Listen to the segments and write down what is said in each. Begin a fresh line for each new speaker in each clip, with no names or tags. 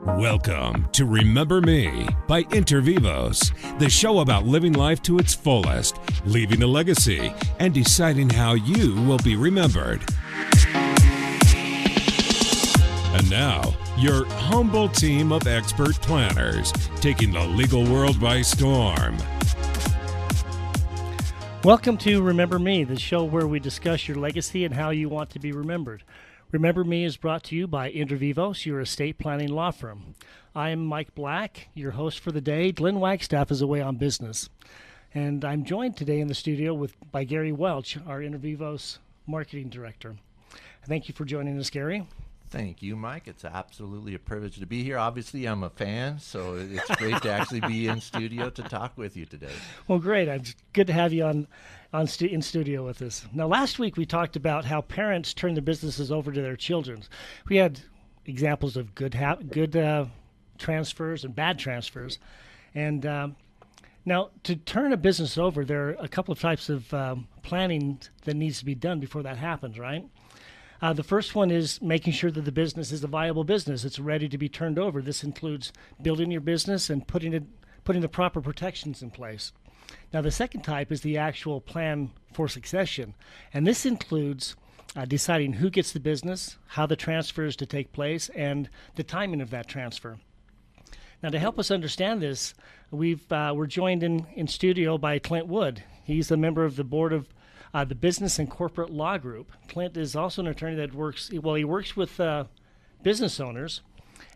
Welcome to Remember Me by Intervivos, the show about living life to its fullest, leaving a legacy, and deciding how you will be remembered. And now, your humble team of expert planners taking the legal world by storm.
Welcome to Remember Me, the show where we discuss your legacy and how you want to be remembered. Remember Me is brought to you by Intervivos, your estate planning law firm. I am Mike Black, your host for the day. Glenn Wagstaff is away on business. And I'm joined today in the studio by Gary Welch, our Intervivos marketing director. Thank you for joining us, Gary.
Thank you, Mike. It's absolutely a privilege to be here. Obviously, I'm a fan, so it's great to actually be in studio to talk with you today.
Well, great. It's good to have you in studio with us. Now, last week we talked about how parents turn their businesses over to their children. We had examples of good transfers and bad transfers. And now, to turn a business over, there are a couple of types of planning that needs to be done before that happens, right? The first one is making sure that the business is a viable business. It's ready to be turned over. This includes building your business and putting the proper protections in place. Now, the second type is the actual plan for succession. And this includes deciding who gets the business, how the transfer is to take place, and the timing of that transfer. Now, to help us understand this, we're joined in studio by Clint Wood. He's a member of the board of the Business and Corporate Law Group. Clint is also an attorney that works with business owners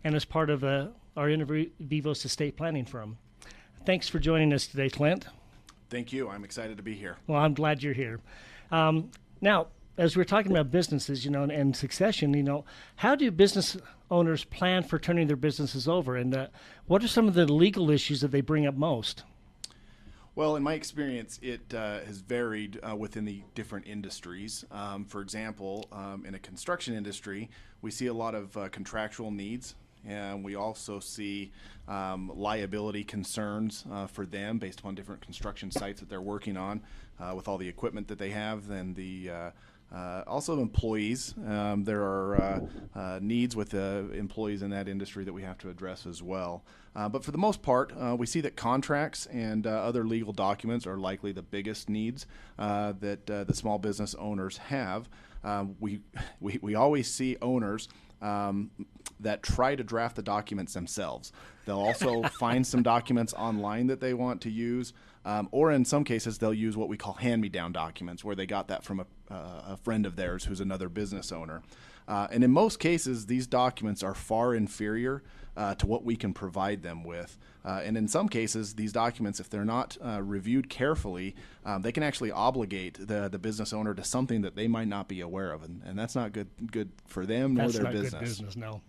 and is part of our Intervivos estate planning firm. Thanks for joining us today, Clint.
Thank you. I'm excited to be here.
Well, I'm glad you're here. Now, as we're talking about businesses, and succession, how do business owners plan for turning their businesses over? And what are some of the legal issues that they bring up most?
Well, in my experience, it has varied within the different industries. For example, in a construction industry, we see a lot of contractual needs, and we also see liability concerns for them based upon different construction sites that they're working on with all the equipment that they have, and also employees. There are needs with employees in that industry that we have to address as well. But for the most part, we see that contracts and other legal documents are likely the biggest needs that the small business owners have. We always see owners that try to draft the documents themselves. They'll also find some documents online that they want to use, or in some cases they'll use what we call hand-me-down documents, where they got that from a friend of theirs who's another business owner. And in most cases, these documents are far inferior to what we can provide them with. And in some cases, these documents, if they're not reviewed carefully, they can actually obligate the business owner to something that they might not be aware of. And that's not good for them nor their business. That's not good business, no.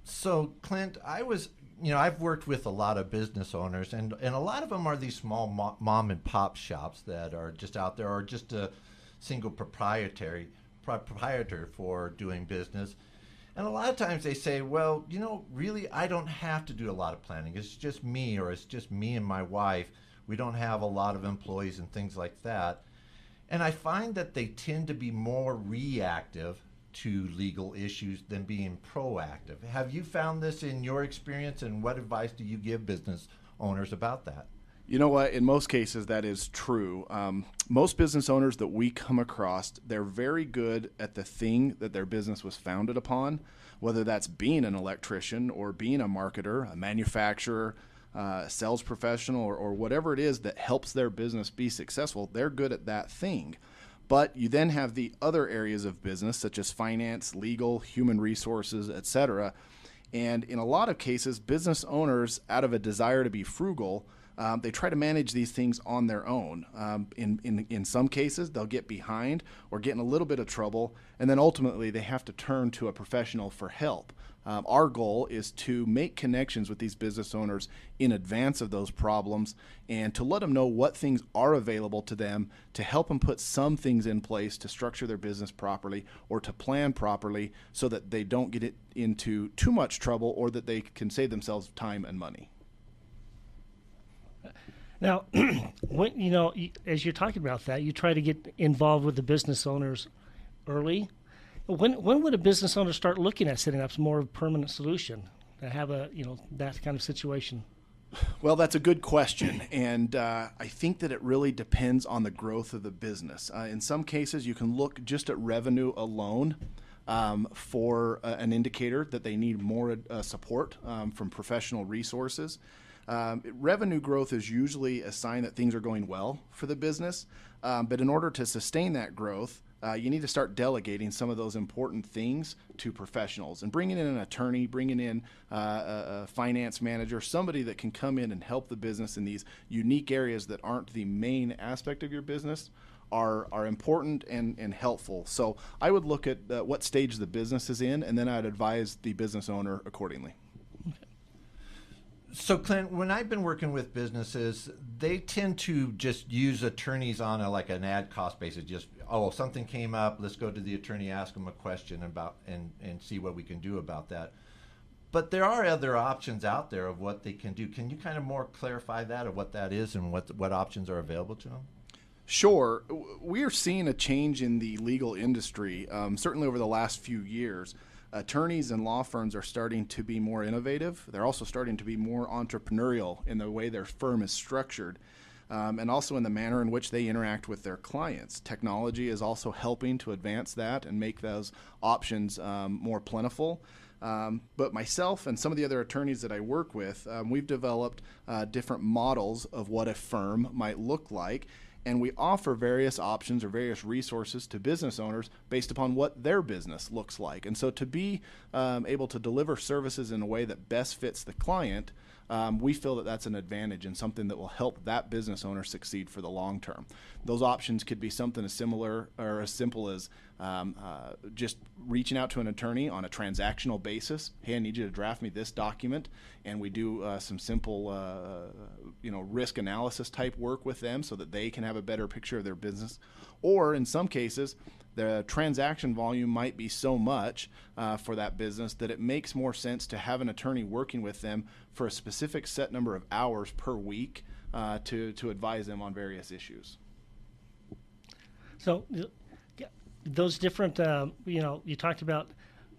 So, Clint, I've worked with a lot of business owners, and a lot of them are these small mom and pop shops that are just out there, or just a single proprietor for doing business. And a lot of times they say, well, really, I don't have to do a lot of planning. It's just me, or it's just me and my wife. We don't have a lot of employees and things like that. And I find that they tend to be more reactive to legal issues than being proactive. Have you found this in your experience, and what advice do you give business owners about that?
You know what? In most cases, that is true. Most business owners that we come across, they're very good at the thing that their business was founded upon, whether that's being an electrician or being a marketer, a manufacturer, a sales professional, or whatever it is that helps their business be successful. They're good at that thing. But you then have the other areas of business, such as finance, legal, human resources, etc. And in a lot of cases, business owners, out of a desire to be frugal, they try to manage these things on their own. In some cases, they'll get behind or get in a little bit of trouble, and then ultimately they have to turn to a professional for help. Our goal is to make connections with these business owners in advance of those problems, and to let them know what things are available to them, to help them put some things in place to structure their business properly or to plan properly, so that they don't get it into too much trouble, or that they can save themselves time and money.
Now, as you're talking about that, you try to get involved with the business owners early. When would a business owner start looking at setting up more of a permanent solution? have that kind of situation?
Well, that's a good question, and I think that it really depends on the growth of the business. In some cases, you can look just at revenue alone for an indicator that they need more support from professional resources. Revenue growth is usually a sign that things are going well for the business, but in order to sustain that growth, you need to start delegating some of those important things to professionals and bringing in an attorney, bringing in a finance manager, somebody that can come in and help the business in these unique areas that aren't the main aspect of your business are important and helpful. So I would look at what stage the business is in, and then I'd advise the business owner accordingly.
So, Clint, when I've been working with businesses, they tend to just use attorneys on like an ad cost basis. Just, something came up, let's go to the attorney, ask them a question about and see what we can do about that. But there are other options out there of what they can do. Can you kind of more clarify that, of what that is and what options are available to them?
Sure. We are seeing a change in the legal industry, certainly over the last few years. Attorneys and law firms are starting to be more innovative. They're also starting to be more entrepreneurial in the way their firm is structured, and also in the manner in which they interact with their clients. Technology is also helping to advance that and make those options more plentiful. But myself and some of the other attorneys that I work with, we've developed different models of what a firm might look like. And we offer various options or various resources to business owners based upon what their business looks like. And so to be able to deliver services in a way that best fits the client, we feel that that's an advantage and something that will help that business owner succeed for the long term. Those options could be something as similar or as simple as just reaching out to an attorney on a transactional basis. Hey, I need you to draft me this document, and we do some simple risk analysis type work with them so that they can have a better picture of their business. Or in some cases, the transaction volume might be so much for that business that it makes more sense to have an attorney working with them for a specific set number of hours per week to advise them on various issues.
So those different, you talked about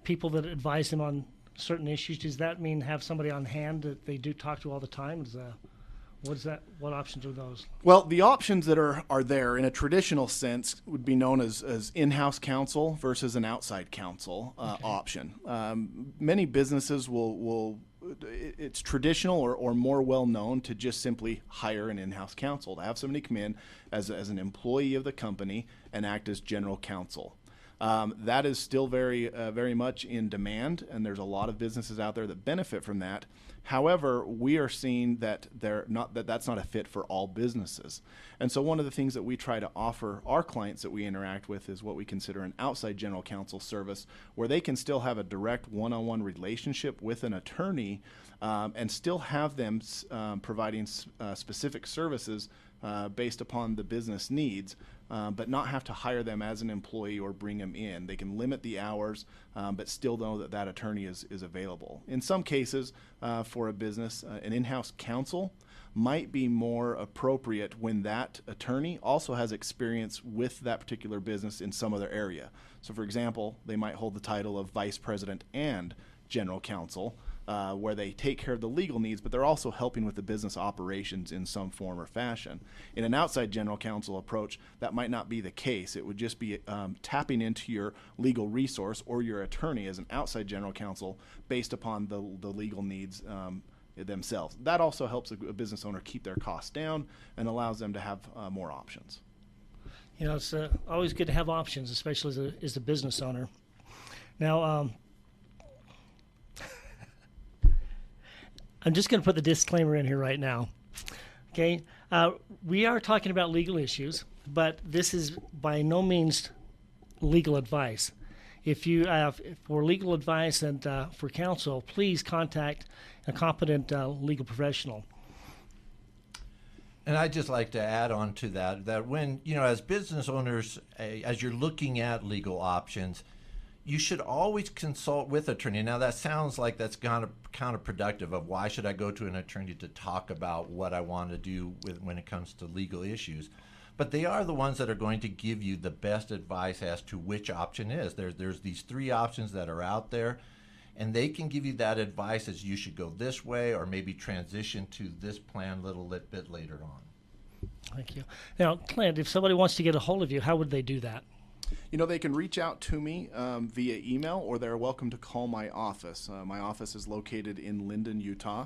people that advise them on certain issues. Does that mean have somebody on hand that they do talk to all the time? What options are those?
Well, the options that are there in a traditional sense would be known as in-house counsel versus an outside counsel option. Many businesses it's traditional or more well known to just simply hire an in-house counsel, to have somebody come in as an employee of the company and act as general counsel. That is still very much in demand, and there's a lot of businesses out there that benefit from that. However, we are seeing that that's not a fit for all businesses. And so one of the things that we try to offer our clients that we interact with is what we consider an outside general counsel service, where they can still have a direct one-on-one relationship with an attorney and still have them providing specific services based upon the business needs, but not have to hire them as an employee or bring them in. They can limit the hours, but still know that attorney is available. In some cases, for a business, an in-house counsel might be more appropriate when that attorney also has experience with that particular business in some other area. So, for example, they might hold the title of vice president and general counsel, where they take care of the legal needs, but they're also helping with the business operations in some form or fashion. In an outside general counsel approach, that might not be the case. It would just be tapping into your legal resource or your attorney as an outside general counsel based upon the legal needs themselves. That also helps a business owner keep their costs down and allows them to have more options.
It's always good to have options, especially as a business owner. Now, I'm just going to put the disclaimer in here right now. Okay, we are talking about legal issues, but this is by no means legal advice. If you for legal advice and for counsel, please contact a competent legal professional.
And I'd just like to add on to that when, as business owners, as you're looking at legal options, you should always consult with an attorney. Now, that sounds like that's kind of counterproductive of why should I go to an attorney to talk about what I want to do when it comes to legal issues. But they are the ones that are going to give you the best advice as to which option is. There's these three options that are out there, and they can give you that advice as you should go this way or maybe transition to this plan a little bit later on.
Thank you. Now, Clint, if somebody wants to get a hold of you, how would they do that?
They can reach out to me via email, or they're welcome to call my office. My office is located in Linden, Utah,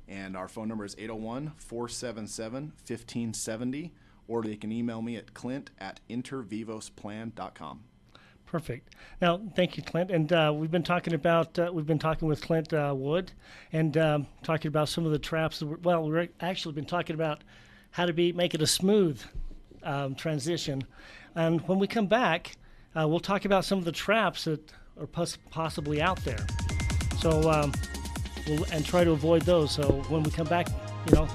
and our phone number is 801-477-1570, or they can email me at clint@intervivosplan.com.
Perfect. Now, thank you, Clint. And we've been talking with Clint Wood, and talking about some of the traps. We've actually been talking about how to make it a smooth transition. And when we come back, we'll talk about some of the traps that are possibly out there. So and try to avoid those. So when we come back, we'll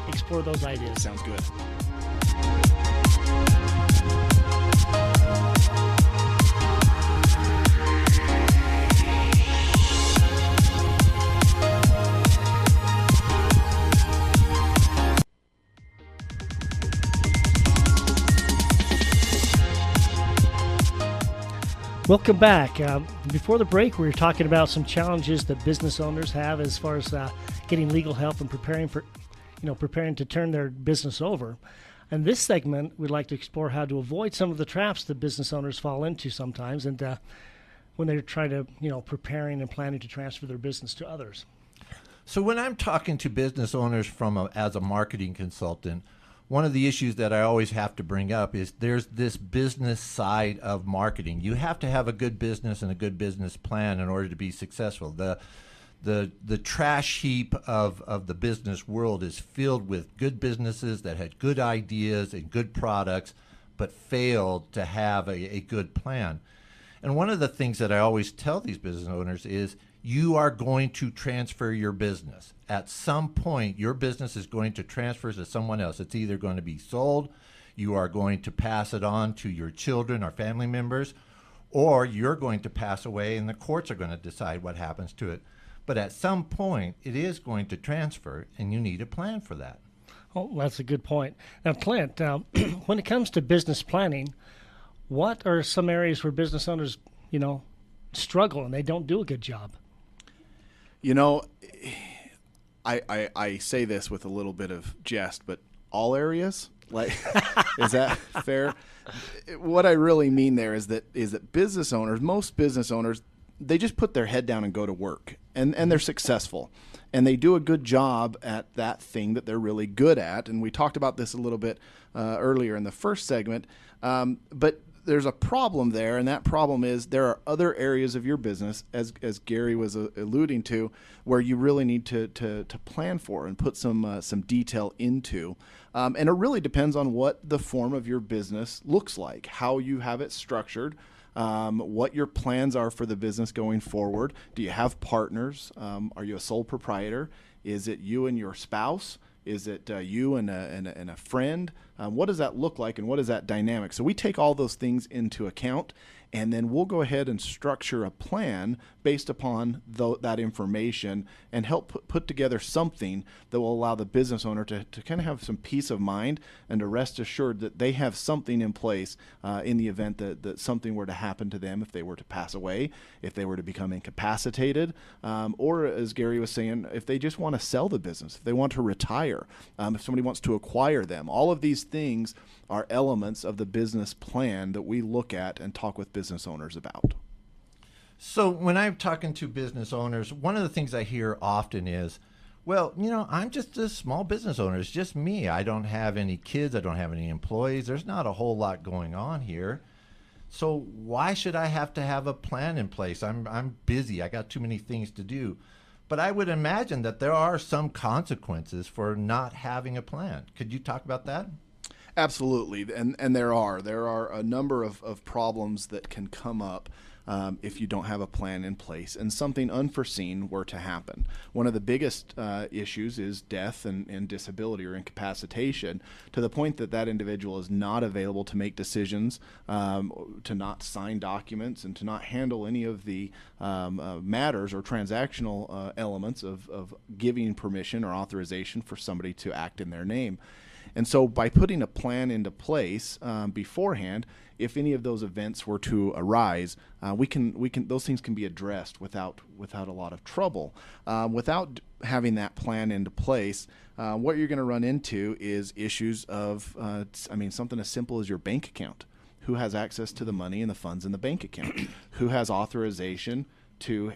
explore those ideas.
Sounds good.
Welcome back. Before the break, we were talking about some challenges that business owners have as far as getting legal help and preparing to turn their business over. In this segment, we'd like to explore how to avoid some of the traps that business owners fall into sometimes, and when they're trying to, preparing and planning to transfer their business to others.
So when I'm talking to business owners as a marketing consultant, one of the issues that I always have to bring up is there's this business side of marketing. You have to have a good business and a good business plan in order to be successful. The trash heap of the business world is filled with good businesses that had good ideas and good products, but failed to have a good plan. And one of the things that I always tell these business owners is you are going to transfer your business. At some point, your business is going to transfer to someone else. It's either going to be sold, you are going to pass it on to your children or family members, or you're going to pass away and the courts are going to decide what happens to it. But at some point, it is going to transfer, and you need a plan for that.
Oh, that's a good point. Now, Clint, when it comes to business planning, what are some areas where business owners, struggle and they don't do a good job?
I say this with a little bit of jest, but all areas, is that fair? What I really mean there is that most business owners, they just put their head down and go to work, and they're successful, and they do a good job at that thing that they're really good at. And we talked about this a little bit earlier in the first segment, but there's a problem there, and that problem is there are other areas of your business, as Gary was alluding to, where you really need to plan for and put some detail into. And it really depends on what the form of your business looks like, how you have it structured, what your plans are for the business going forward. Do you have partners? Are you a sole proprietor? Is it you and your spouse? Is it you and a friend? What does that look like, and what is that dynamic? So we take all those things into account, and then we'll go ahead and structure a plan based upon that information and help put together something that will allow the business owner to kind of have some peace of mind and to rest assured that they have something in place in the event that something were to happen to them, if they were to pass away, if they were to become incapacitated, or, as Gary was saying, if they just want to sell the business, if they want to retire, if somebody wants to acquire them. All of these things are elements of the business plan that we look at and talk with business owners about.
So when I'm talking to business owners, one of the things I hear often is, well, I'm just a small business owner. It's just me. I don't have any kids. I don't have any employees. There's not a whole lot going on here. So why should I have to have a plan in place? I'm busy. I got too many things to do. But I would imagine that there are some consequences for not having a plan. Could you talk about that?
Absolutely, and there are a number of problems that can come up if you don't have a plan in place and something unforeseen were to happen. One of the biggest issues is death and disability or incapacitation, to the point that individual is not available to make decisions, to not sign documents, and to not handle any of the matters or transactional elements of giving permission or authorization for somebody to act in their name. And so by putting a plan into place beforehand, if any of those events were to arise, we can those things can be addressed without a lot of trouble. Without having that plan into place, what you're going to run into is issues of, something as simple as your bank account. Who has access to the money and the funds in the bank account? Who has authorization to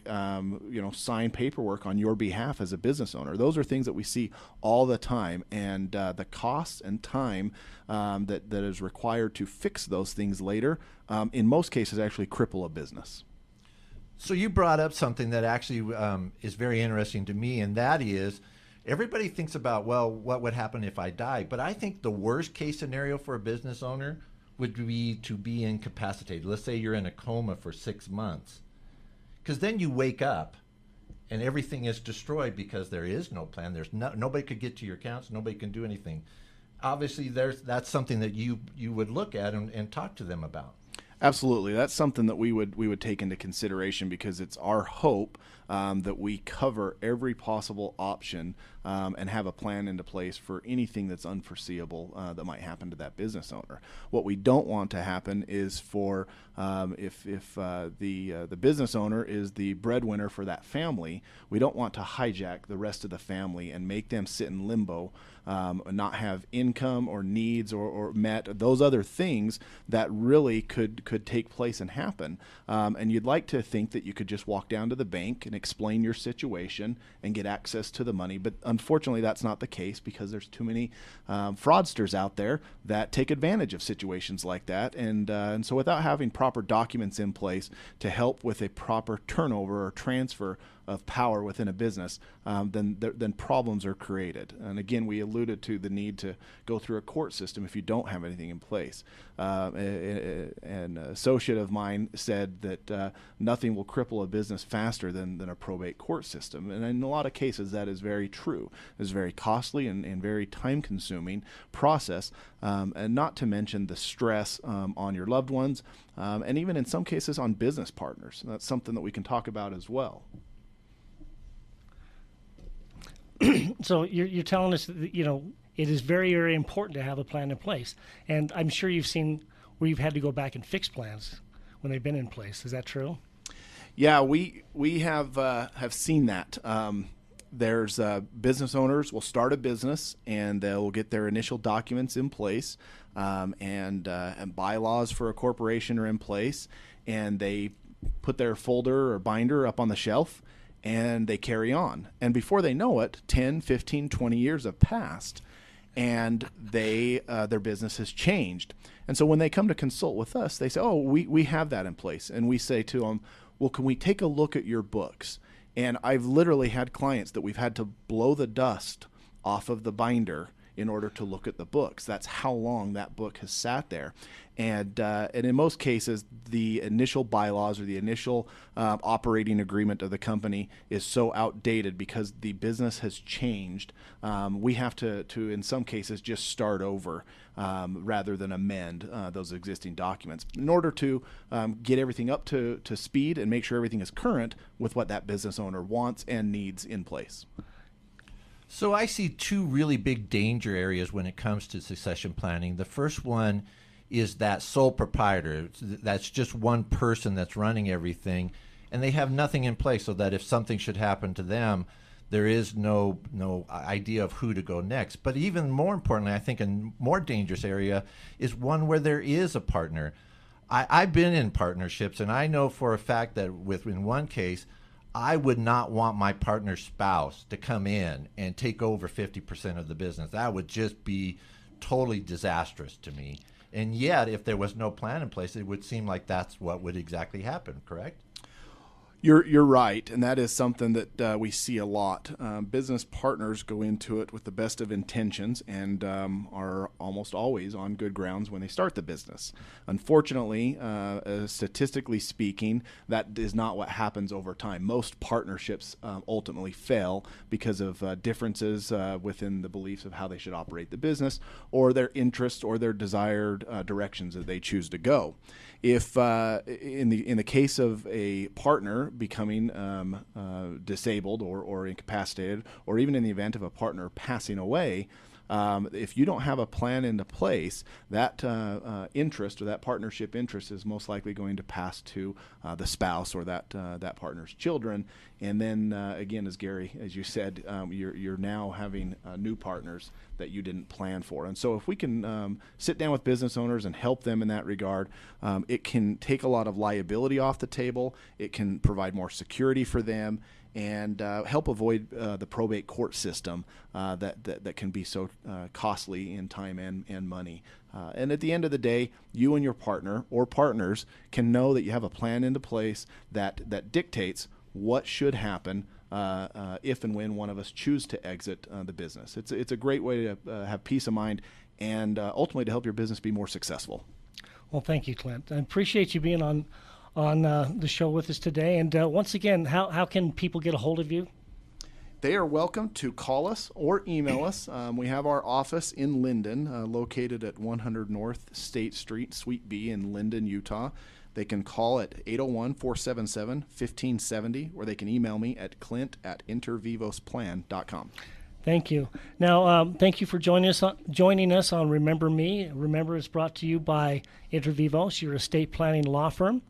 sign paperwork on your behalf as a business owner? Those are things that we see all the time, and the costs and time that is required to fix those things later, in most cases, actually cripple a business.
So you brought up something that actually is very interesting to me, and that is everybody thinks about, well, what would happen if I die? But I think the worst case scenario for a business owner would be to be incapacitated. Let's say you're in a coma for 6 months. Because then you wake up and everything is destroyed because there is no plan. There's nobody could get to your accounts. Nobody can do anything. Obviously, that's something that you would look at and talk to them about.
Absolutely. That's something that we would take into consideration, because it's our hope that we cover every possible option and have a plan into place for anything that's unforeseeable that might happen to that business owner. What we don't want to happen is for if the business owner is the breadwinner for that family, we don't want to hijack the rest of the family and make them sit in limbo, not have income or needs or met, those other things that really could take place and happen. And you'd like to think that you could just walk down to the bank and explain your situation and get access to the money. But unfortunately, that's not the case, because there's too many fraudsters out there that take advantage of situations like that. And so without having proper documents in place to help with a proper turnover or transfer of power within a business, then problems are created. And again, we alluded to the need to go through a court system if you don't have anything in place. An associate of mine said that nothing will cripple a business faster than a probate court system. And in a lot of cases, that is very true. It's a very costly and very time-consuming process, and not to mention the stress on your loved ones, and even in some cases on business partners. That's something that we can talk about as well.
So you're telling us that, it is very, very important to have a plan in place. And I'm sure you've seen where you've had to go back and fix plans when they've been in place. Is that true?
Yeah, we have seen that. There's business owners will start a business and they'll get their initial documents in place, and bylaws for a corporation are in place, and they put their folder or binder up on the shelf, and they carry on. And before they know it, 10, 15, 20 years have passed, and their business has changed. And so when they come to consult with us, they say, oh, we have that in place. And we say to them, well, can we take a look at your books? And I've literally had clients that we've had to blow the dust off of the binder in order to look at the books. That's how long that book has sat there. And in most cases, the initial bylaws or the initial operating agreement of the company is so outdated because the business has changed. We have to in some cases, just start over rather than amend those existing documents in order to get everything up to speed and make sure everything is current with what that business owner wants and needs in place.
So I see two really big danger areas when it comes to succession planning. The first one is that sole proprietor. That's just one person that's running everything, and they have nothing in place so that if something should happen to them, there is no idea of who to go next. But even more importantly, I think a more dangerous area is one where there is a partner. I've been in partnerships, and I know for a fact that in one case, I would not want my partner's spouse to come in and take over 50% of the business. That would just be totally disastrous to me. And yet, if there was no plan in place, it would seem like that's what would exactly happen, correct?
You're right, and that is something that we see a lot. Business partners go into it with the best of intentions and are almost always on good grounds when they start the business. Unfortunately, statistically speaking, that is not what happens over time. Most partnerships ultimately fail because of differences within the beliefs of how they should operate the business, or their interests or their desired directions that they choose to go. If in the case of a partner becoming disabled or incapacitated, or even in the event of a partner passing away, If you don't have a plan into place, that interest or that partnership interest is most likely going to pass to the spouse or that partner's children. And then again, as Gary, as you said, you're now having new partners that you didn't plan for. And so if we can sit down with business owners and help them in that regard, it can take a lot of liability off the table. It can provide more security for them and help avoid the probate court system that can be so costly in time and money. And at the end of the day, you and your partner or partners can know that you have a plan into place that dictates what should happen if and when one of us choose to exit the business. It's a great way to have peace of mind and ultimately to help your business be more successful.
Well, thank you, Clint. I appreciate you being on the show with us today. And once again, how can people get a hold of you?
They are welcome to call us or email us. We have our office in Linden, located at 100 North State Street, Suite B in Linden, Utah. They can call at 801-477-1570, or they can email me at clint@intervivosplan.com.
Thank you. Now, thank you for joining us on Remember Me. Remember, it's brought to you by Intervivos, your estate planning law firm.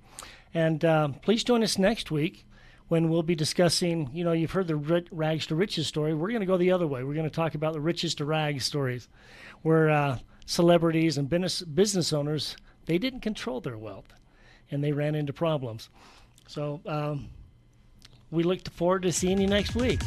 And please join us next week when we'll be discussing, you've heard the rags to riches story. We're going to go the other way. We're going to talk about the riches to rags stories, where celebrities and business owners, they didn't control their wealth, and they ran into problems. So we look forward to seeing you next week.